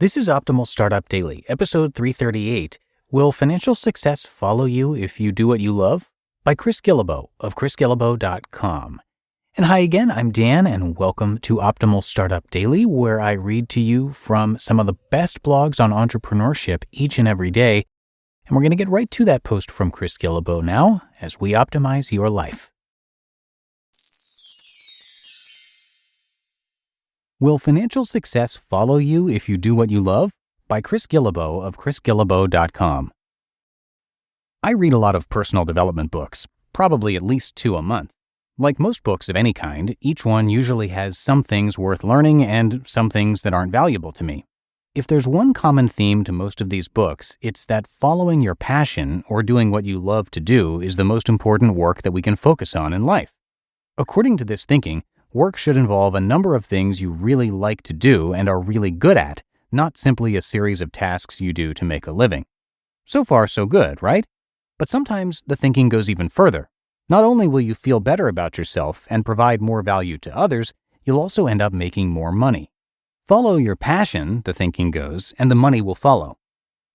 This is Optimal Startup Daily, episode 338. Will financial success follow you if you do what you love? By Chris Guillebeau of chrisguillebeau.com. And hi again, I'm Dan, and welcome to Optimal Startup Daily, where I read to you from some of the best blogs on entrepreneurship each and every day. And we're going to get right to that post from Chris Guillebeau now as we optimize your life. Will financial success follow you if you do what you love? By Chris Guillebeau of chrisguillebeau.com. I read a lot of personal development books, probably at least 2 a month. Like most books of any kind, each one usually has some things worth learning and some things that aren't valuable to me. If there's one common theme to most of these books, it's that following your passion or doing what you love to do is the most important work that we can focus on in life. According to this thinking, work should involve a number of things you really like to do and are really good at, not simply a series of tasks you do to make a living. So far, so good, right? But sometimes the thinking goes even further. Not only will you feel better about yourself and provide more value to others, you'll also end up making more money. Follow your passion, the thinking goes, and the money will follow.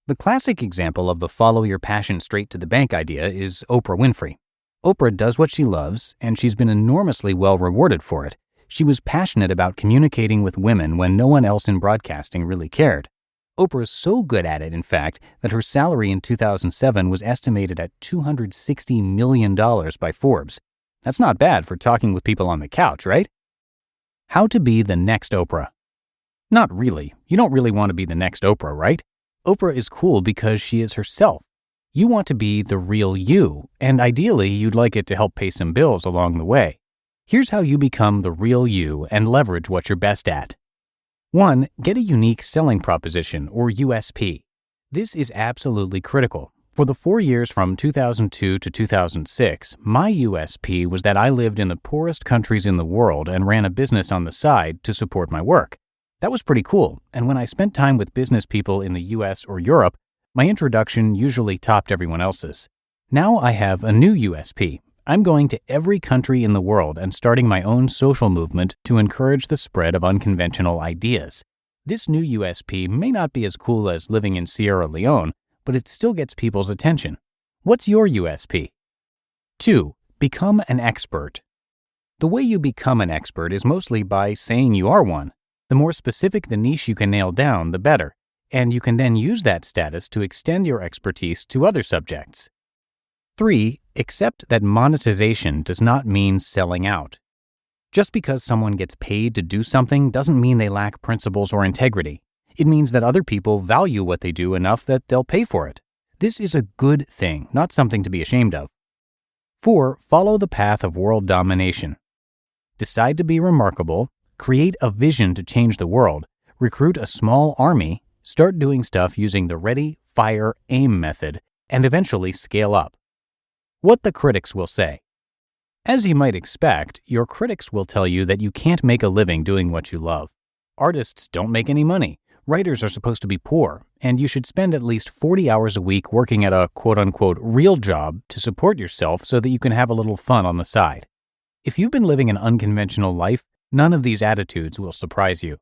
The classic example of the follow your passion straight to the bank idea is Oprah Winfrey. Oprah does what she loves, and she's been enormously well rewarded for it. She was passionate about communicating with women when no one else in broadcasting really cared. Oprah's so good at it, in fact, that her salary in 2007 was estimated at $260 million by Forbes. That's not bad for talking with people on the couch, right? How to be the next Oprah? Not really. You don't really want to be the next Oprah, right? Oprah is cool because she is herself. You want to be the real you, and ideally, you'd like it to help pay some bills along the way. Here's how you become the real you and leverage what you're best at. 1. Get a unique selling proposition, or USP. This is absolutely critical. For the 4 years from 2002 to 2006, my USP was that I lived in the poorest countries in the world and ran a business on the side to support my work. That was pretty cool, and when I spent time with business people in the US or Europe, my introduction usually topped everyone else's. Now I have a new USP. I'm going to every country in the world and starting my own social movement to encourage the spread of unconventional ideas. This new USP may not be as cool as living in Sierra Leone, but it still gets people's attention. What's your USP? 2. Become an expert. The way you become an expert is mostly by saying you are one. The more specific the niche you can nail down, the better. And you can then use that status to extend your expertise to other subjects. 3. Accept that monetization does not mean selling out. Just because someone gets paid to do something doesn't mean they lack principles or integrity. It means that other people value what they do enough that they'll pay for it. This is a good thing, not something to be ashamed of. 4. Follow the path of world domination. Decide to be remarkable, create a vision to change the world, recruit a small army, start doing stuff using the ready, fire, aim method, and eventually scale up. What the critics will say. As you might expect, your critics will tell you that you can't make a living doing what you love. Artists don't make any money. Writers are supposed to be poor, and you should spend at least 40 hours a week working at a quote-unquote real job to support yourself so that you can have a little fun on the side. If you've been living an unconventional life, none of these attitudes will surprise you.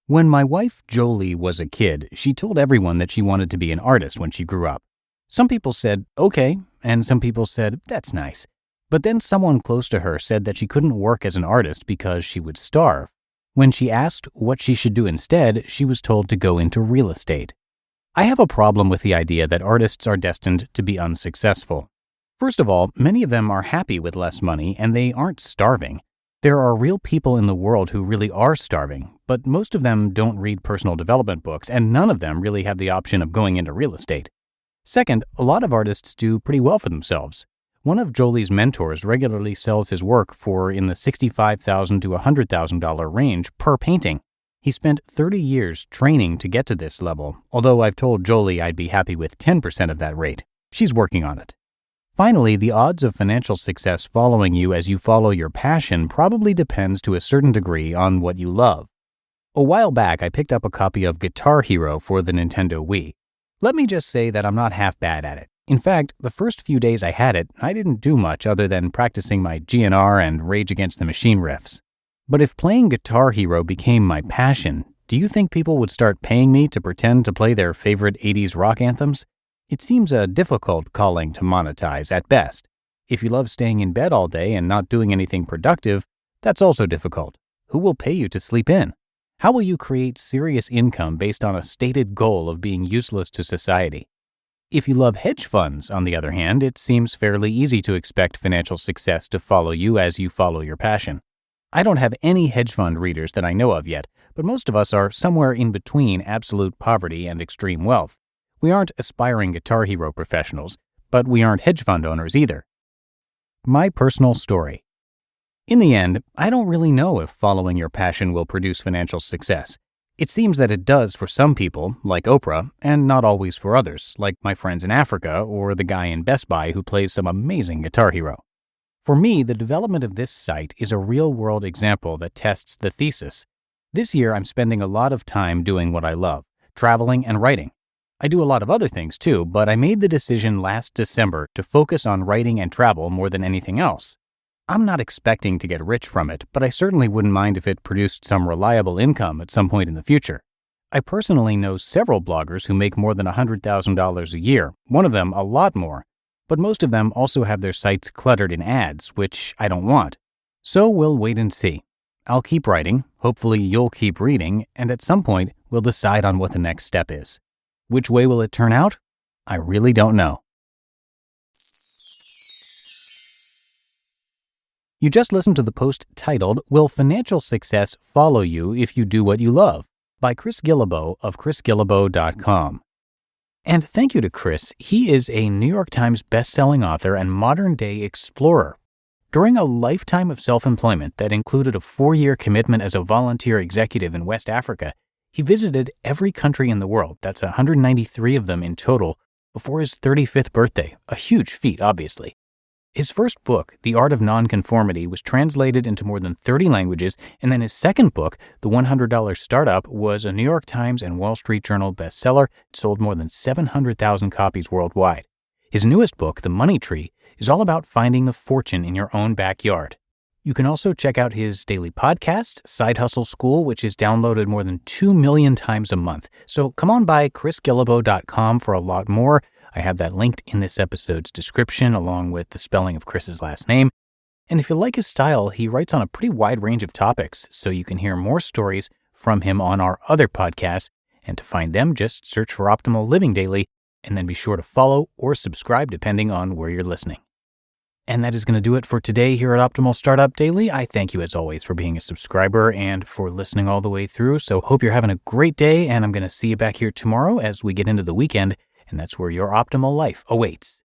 When my wife Jolie was a kid, she told everyone that she wanted to be an artist when she grew up. Some people said, okay, and some people said, that's nice. But then someone close to her said that she couldn't work as an artist because she would starve. When she asked what she should do instead, she was told to go into real estate. I have a problem with the idea that artists are destined to be unsuccessful. First of all, many of them are happy with less money and they aren't starving. There are real people in the world who really are starving, but most of them don't read personal development books, and none of them really have the option of going into real estate. Second, a lot of artists do pretty well for themselves. One of Jolie's mentors regularly sells his work for in the $65,000 to $100,000 range per painting. He spent 30 years training to get to this level, although I've told Jolie I'd be happy with 10% of that rate. She's working on it. Finally, the odds of financial success following you as you follow your passion probably depends to a certain degree on what you love. A while back, I picked up a copy of Guitar Hero for the Nintendo Wii. Let me just say that I'm not half bad at it. In fact, the first few days I had it, I didn't do much other than practicing my GNR and Rage Against the Machine riffs. But if playing Guitar Hero became my passion, Do you think people would start paying me to pretend to play their favorite 80s rock anthems? It seems a difficult calling to monetize at best. If you love staying in bed all day and not doing anything productive, that's also difficult. Who will pay you to sleep in? How will you create serious income based on a stated goal of being useless to society? If you love hedge funds, on the other hand, it seems fairly easy to expect financial success to follow you as you follow your passion. I don't have any hedge fund readers that I know of yet, but most of us are somewhere in between absolute poverty and extreme wealth. We aren't aspiring Guitar Hero professionals, but we aren't hedge fund owners either. My personal story. In the end, I don't really know if following your passion will produce financial success. It seems that it does for some people, like Oprah, and not always for others, like my friends in Africa or the guy in Best Buy who plays some amazing Guitar Hero. For me, the development of this site is a real-world example that tests the thesis. This year, I'm spending a lot of time doing what I love, traveling and writing. I do a lot of other things too, but I made the decision last December to focus on writing and travel more than anything else. I'm not expecting to get rich from it, but I certainly wouldn't mind if it produced some reliable income at some point in the future. I personally know several bloggers who make more than $100,000 a year, one of them a lot more, but most of them also have their sites cluttered in ads, which I don't want. So we'll wait and see. I'll keep writing, hopefully you'll keep reading, and at some point we'll decide on what the next step is. Which way will it turn out? I really don't know. You just listened to the post titled, "Will Financial Success Follow You If You Do What You Love?" by Chris Guillebeau of chrisguillebeau.com. And thank you to Chris. He is a New York Times best-selling author and modern-day explorer. During a lifetime of self-employment that included a 4-year commitment as a volunteer executive in West Africa, he visited every country in the world, that's 193 of them in total, before his 35th birthday, a huge feat, obviously. His first book, The Art of Non-Conformity, was translated into more than 30 languages, and then his second book, The $100 Startup, was a New York Times and Wall Street Journal bestseller. It sold more than 700,000 copies worldwide. His newest book, The Money Tree, is all about finding the fortune in your own backyard. You can also check out his daily podcast, Side Hustle School, which is downloaded more than 2 million times a month. So come on by chrisguillebeau.com for a lot more. I have that linked in this episode's description, along with the spelling of Chris's last name. And if you like his style, he writes on a pretty wide range of topics, so you can hear more stories from him on our other podcasts. And to find them, just search for Optimal Living Daily, and then be sure to follow or subscribe depending on where you're listening. And that is going to do it for today here at Optimal Startup Daily. I thank you as always for being a subscriber and for listening all the way through. So hope you're having a great day, and I'm going to see you back here tomorrow as we get into the weekend. And that's where your optimal life awaits.